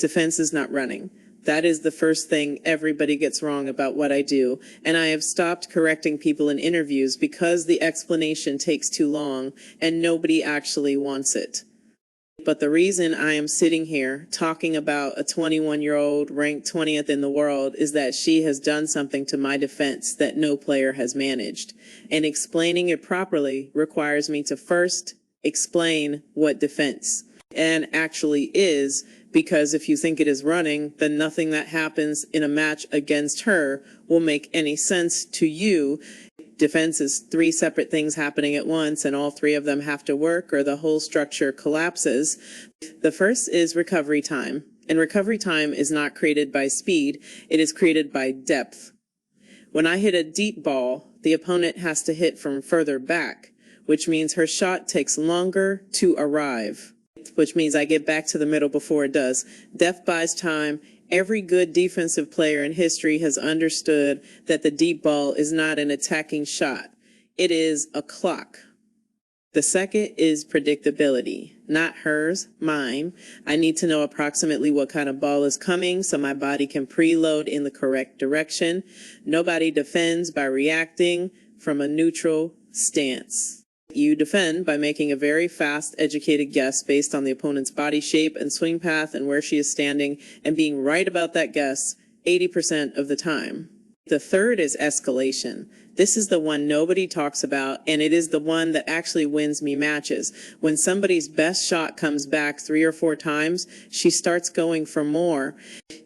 Defense is not running. That is the first thing everybody gets wrong about what I do. And I have stopped correcting people in interviews because the explanation takes too long and nobody actually wants it. But the reason I am sitting here talking about a 21-year-old ranked 20th in the world is that she has done something to my defense that no player has managed. And explaining it properly requires me to first explain what defense and actually is, because if you think it is running, then nothing that happens in a match against her will make any sense to you. Defense is three separate things happening at once, and all three of them have to work or the whole structure collapses. The first is recovery time, and recovery time is not created by speed, it is created by depth. When I hit a deep ball, the opponent has to hit from further back, which means her shot takes longer to arrive, which means I get back to the middle before it does. Depth buys time. Every good defensive player in history has understood that the deep ball is not an attacking shot. It is a clock. The second is predictability, not hers, mine. I need to know approximately what kind of ball is coming so my body can preload in the correct direction. Nobody defends by reacting from a neutral stance. You defend by making a very fast, educated guess based on the opponent's body shape and swing path and where she is standing, and being right about that guess 80% of the time. The third is escalation. This is the one nobody talks about, and it is the one that actually wins me matches. When somebody's best shot comes back 3 or 4 times, she starts going for more.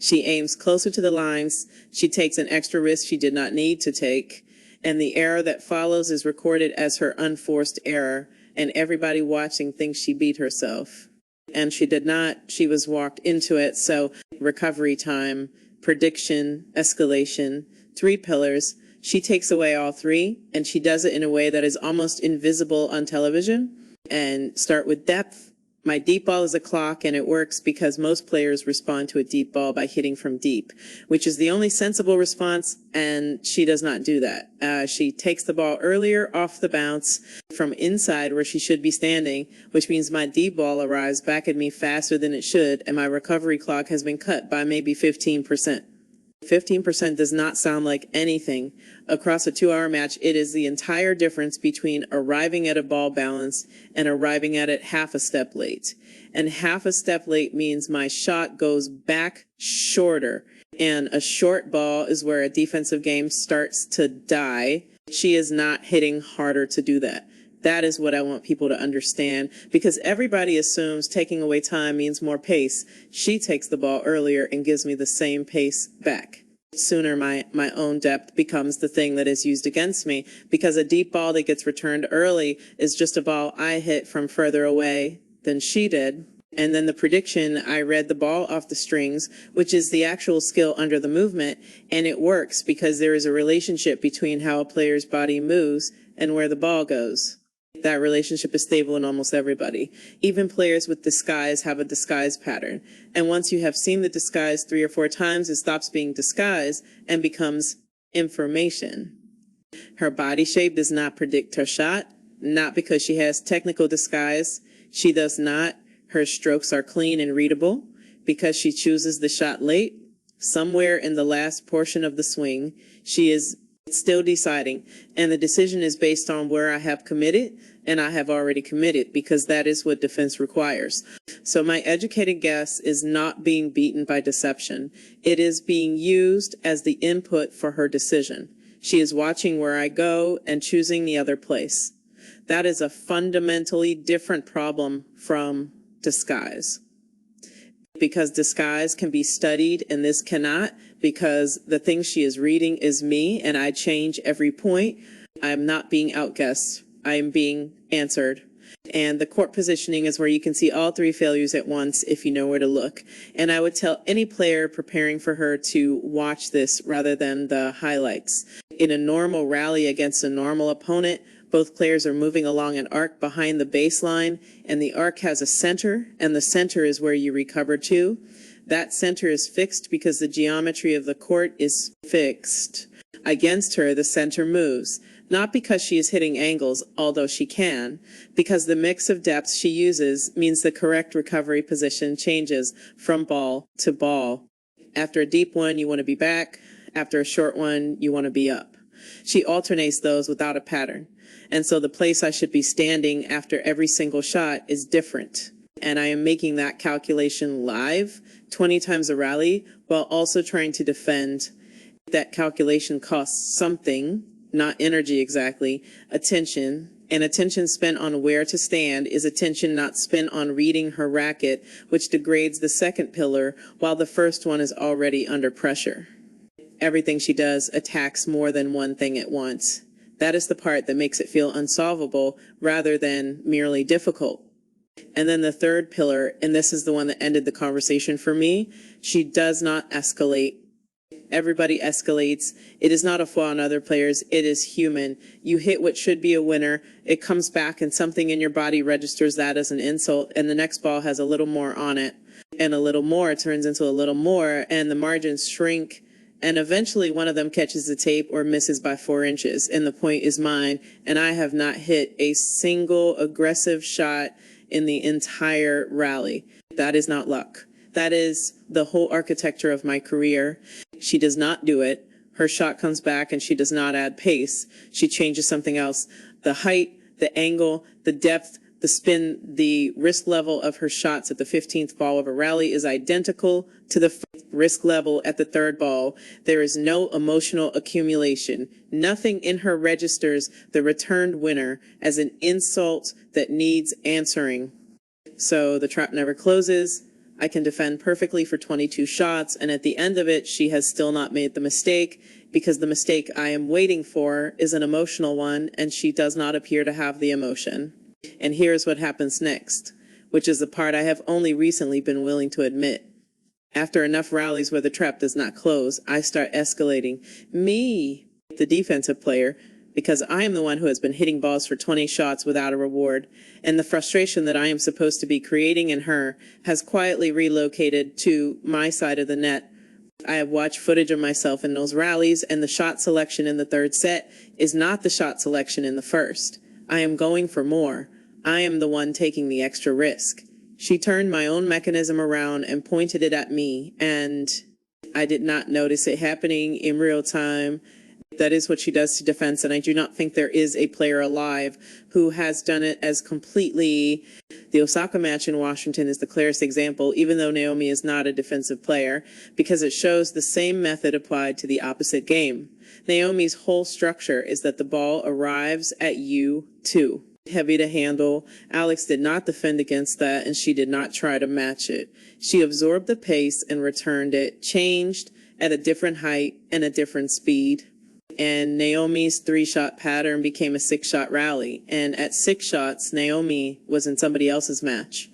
She aims closer to the lines. She takes an extra risk she did not need to take. And the error that follows is recorded as her unforced error, and everybody watching thinks she beat herself. And she did not. She was walked into it. So recovery time, prediction, escalation, 3 pillars. She takes away all 3, and she does it in a way that is almost invisible on television. And start with depth. My deep ball is a clock, and it works because most players respond to a deep ball by hitting from deep, which is the only sensible response, and she does not do that. She takes the ball earlier off the bounce from inside where she should be standing, which means my deep ball arrives back at me faster than it should, and my recovery clock has been cut by maybe 15%. 15% does not sound like anything. Across a 2-hour match, it is the entire difference between arriving at a ball balance and arriving at it half a step late. And half a step late means my shot goes back shorter. And a short ball is where a defensive game starts to die. She is not hitting harder to do that. That is what I want people to understand, because everybody assumes taking away time means more pace. She takes the ball earlier and gives me the same pace back. Sooner my own depth becomes the thing that is used against me, because a deep ball that gets returned early is just a ball I hit from further away than she did. And then the prediction, I read the ball off the strings, which is the actual skill under the movement, and it works because there is a relationship between how a player's body moves and where the ball goes. That relationship is stable in almost everybody. Even players with disguise have a disguise pattern. And once you have seen the disguise 3 or 4 times, it stops being disguise and becomes information. Her body shape does not predict her shot, not because she has technical disguise. She does not. Her strokes are clean and readable because she chooses the shot late. Somewhere in the last portion of the swing, she is still deciding, and the decision is based on where I have committed, and I have already committed, because that is what defense requires. So my educated guess is not being beaten by deception. It is being used as the input for her decision. She is watching where I go and choosing the other place. That is a fundamentally different problem from disguise, because disguise can be studied and this cannot, because the thing she is reading is me and I change every point. I am not being outguessed. I am being answered. And the court positioning is where you can see all 3 failures at once if you know where to look. And I would tell any player preparing for her to watch this rather than the highlights. In a normal rally against a normal opponent, both players are moving along an arc behind the baseline, and the arc has a center, and the center is where you recover to. That center is fixed because the geometry of the court is fixed. Against her, the center moves. Not because she is hitting angles, although she can, because the mix of depths she uses means the correct recovery position changes from ball to ball. After a deep one, you want to be back. After a short one, you want to be up. She alternates those without a pattern. And so the place I should be standing after every single shot is different. And I am making that calculation live 20 times a rally while also trying to defend. That calculation costs something, not energy exactly, attention. And attention spent on where to stand is attention not spent on reading her racket, which degrades the second pillar while the first one is already under pressure. Everything she does attacks more than one thing at once. That is the part that makes it feel unsolvable rather than merely difficult. And then the third pillar, and this is the one that ended the conversation for me, she does not escalate. Everybody escalates. It is not a flaw in other players. It is human. You hit what should be a winner. It comes back and something in your body registers that as an insult, and the next ball has a little more on it, and a little more turns into a little more, and the margins shrink. And eventually one of them catches the tape or misses by 4 inches, and the point is mine, and I have not hit a single aggressive shot in the entire rally. That is not luck. That is the whole architecture of my career. She does not do it. Her shot comes back and she does not add pace. She changes something else. The height, the angle, the depth, the spin, the risk level of her shots at the 15th ball of a rally is identical to the risk level at the third ball. There is no emotional accumulation. Nothing in her registers the returned winner as an insult that needs answering. So the trap never closes. I can defend perfectly for 22 shots, and at the end of it, she has still not made the mistake, because the mistake I am waiting for is an emotional one, and she does not appear to have the emotion. And here's what happens next, which is the part I have only recently been willing to admit. After enough rallies where the trap does not close, I start escalating. Me, the defensive player, because I am the one who has been hitting balls for 20 shots without a reward, and the frustration that I am supposed to be creating in her has quietly relocated to my side of the net. I have watched footage of myself in those rallies, and the shot selection in the third set is not the shot selection in the first. I am going for more. I am the one taking the extra risk. She turned my own mechanism around and pointed it at me, and I did not notice it happening in real time. That is what she does to defense, and I do not think there is a player alive who has done it as completely. The Osaka match in Washington is the clearest example, even though Naomi is not a defensive player, because it shows the same method applied to the opposite game. Naomi's whole structure is that the ball arrives at you too. Heavy to handle. Alex did not defend against that, and she did not try to match it. She absorbed the pace and returned it, changed at a different height and a different speed. And Naomi's 3-shot pattern became a 6-shot rally. And at 6 shots, Naomi was in somebody else's match.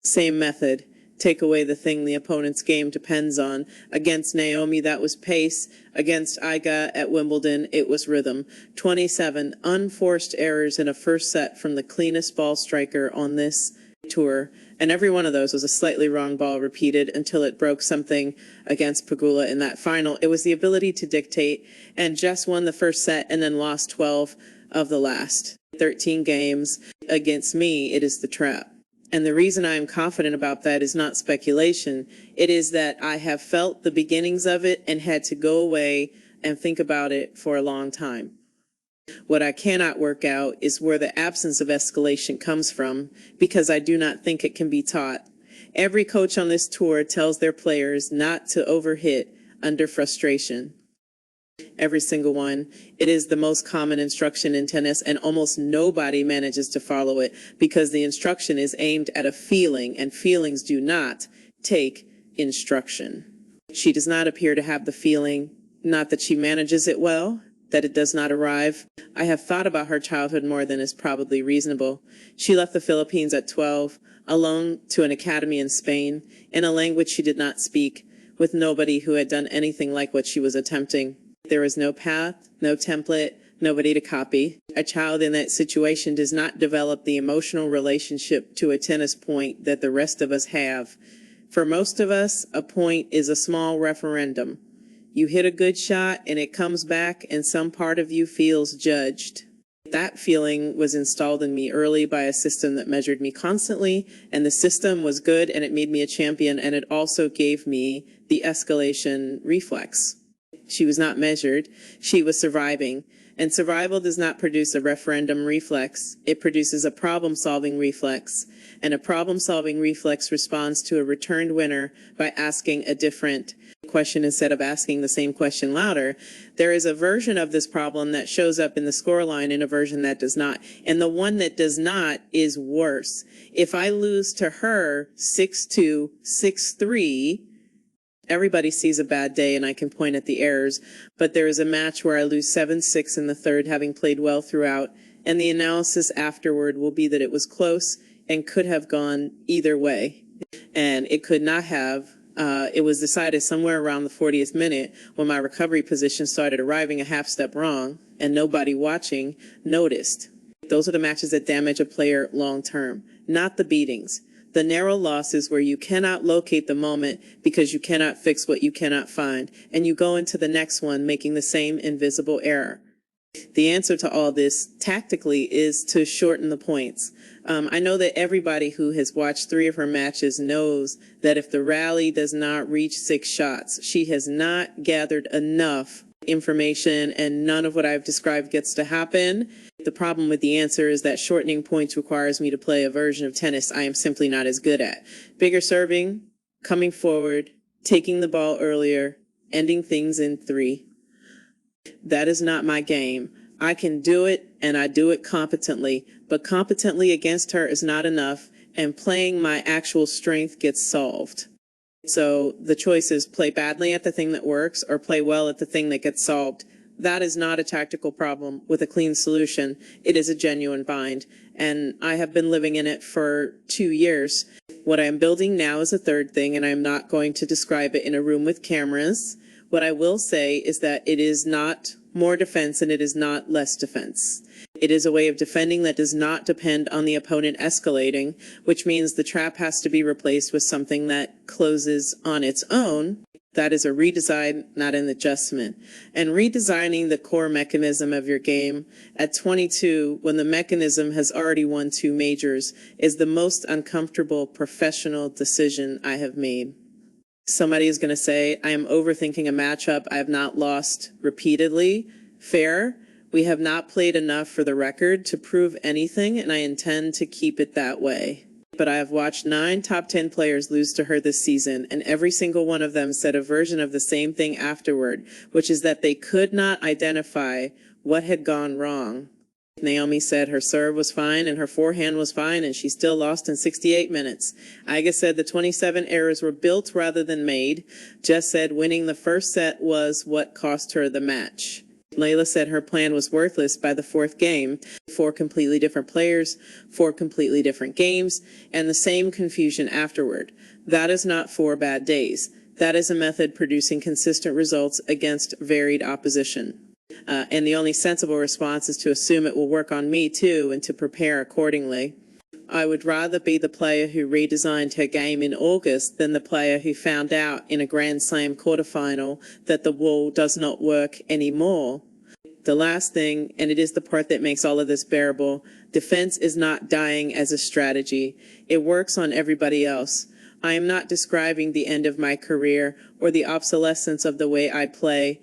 Same method. Take away the thing the opponent's game depends on. Against Naomi, that was pace. Against Iga at Wimbledon, it was rhythm. 27 unforced errors in a first set from the cleanest ball striker on this tour. And every one of those was a slightly wrong ball repeated until it broke something against Pegula in that final. It was the ability to dictate, and Jess won the first set and then lost 12 of the last 13 games. Against me, it is the trap. And the reason I am confident about that is not speculation. It is that I have felt the beginnings of it and had to go away and think about it for a long time. What I cannot work out is where the absence of escalation comes from, because I do not think it can be taught. Every coach on this tour tells their players not to overhit under frustration. Every single one. It is the most common instruction in tennis, and almost nobody manages to follow it because the instruction is aimed at a feeling, and feelings do not take instruction. She does not appear to have the feeling, not that she manages it well, that it does not arrive. I have thought about her childhood more than is probably reasonable. She left the Philippines at 12, alone to an academy in Spain, in a language she did not speak, with nobody who had done anything like what she was attempting. There was no path, no template, nobody to copy. A child in that situation does not develop the emotional relationship to a tennis point that the rest of us have. For most of us, a point is a small referendum. You hit a good shot and it comes back and some part of you feels judged. That feeling was installed in me early by a system that measured me constantly, and the system was good and it made me a champion, and it also gave me the escalation reflex. She was not measured, she was surviving. And survival does not produce a referendum reflex, it produces a problem-solving reflex. And a problem-solving reflex responds to a returned winner by asking a different question instead of asking the same question louder. There is a version of this problem that shows up in the scoreline and a version that does not. And the one that does not is worse. If I lose to her 6-2, 6-3, everybody sees a bad day and I can point at the errors, but there is a match where I lose 7-6 in the third, having played well throughout, and the analysis afterward will be that it was close and could have gone either way. And it could not have. It was decided somewhere around the 40th minute when my recovery position started arriving a half step wrong and nobody watching noticed. Those are the matches that damage a player long term, not the beatings. The narrow losses where you cannot locate the moment because you cannot fix what you cannot find, and you go into the next one making the same invisible error. The answer to all this tactically is to shorten the points. I know that everybody who has watched 3 of her matches knows that if the rally does not reach 6 shots, she has not gathered enough information and none of what I've described gets to happen. The problem with the answer is that shortening points requires me to play a version of tennis I am simply not as good at. Bigger serving, coming forward, taking the ball earlier, ending things in 3. That is not my game. I can do it, and I do it competently, but competently against her is not enough, and playing my actual strength gets solved. So the choice is play badly at the thing that works or play well at the thing that gets solved. That is not a tactical problem with a clean solution. It is a genuine bind, and I have been living in it for 2 years. What I am building now is a third thing, and I'm not going to describe it in a room with cameras. What I will say is that it is not more defense and it is not less defense. It is a way of defending that does not depend on the opponent escalating, which means the trap has to be replaced with something that closes on its own. That is a redesign, not an adjustment. And redesigning the core mechanism of your game at 22, when the mechanism has already won 2 majors, is the most uncomfortable professional decision I have made. Somebody is going to say, I am overthinking a matchup I have not lost repeatedly. Fair. We have not played enough for the record to prove anything, and I intend to keep it that way. But I have watched 9 top 10 players lose to her this season, and every single one of them said a version of the same thing afterward, which is that they could not identify what had gone wrong. Naomi said her serve was fine and her forehand was fine, and she still lost in 68 minutes. Iga said the 27 errors were built rather than made. Jess said winning the first set was what cost her the match. Layla said her plan was worthless by the 4th game. 4 completely different players, 4 completely different games, and the same confusion afterward. That is not 4 bad days. That is a method producing consistent results against varied opposition. And the only sensible response is to assume it will work on me too and to prepare accordingly. I would rather be the player who redesigned her game in August than the player who found out in a Grand Slam quarterfinal that the wall does not work anymore. The last thing, and it is the part that makes all of this bearable, defense is not dying as a strategy. It works on everybody else. I am not describing the end of my career or the obsolescence of the way I play.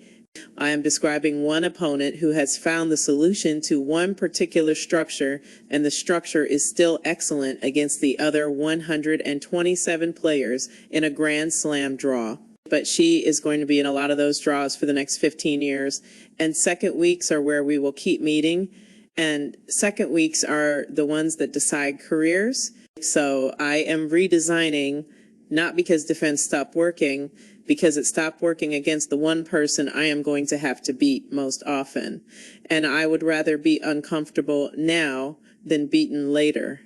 I am describing one opponent who has found the solution to one particular structure, and the structure is still excellent against the other 127 players in a Grand Slam draw. But she is going to be in a lot of those draws for the next 15 years. And second weeks are where we will keep meeting. And second weeks are the ones that decide careers. So I am redesigning, not because defense stopped working, because it stopped working against the one person I am going to have to beat most often. And I would rather be uncomfortable now than beaten later.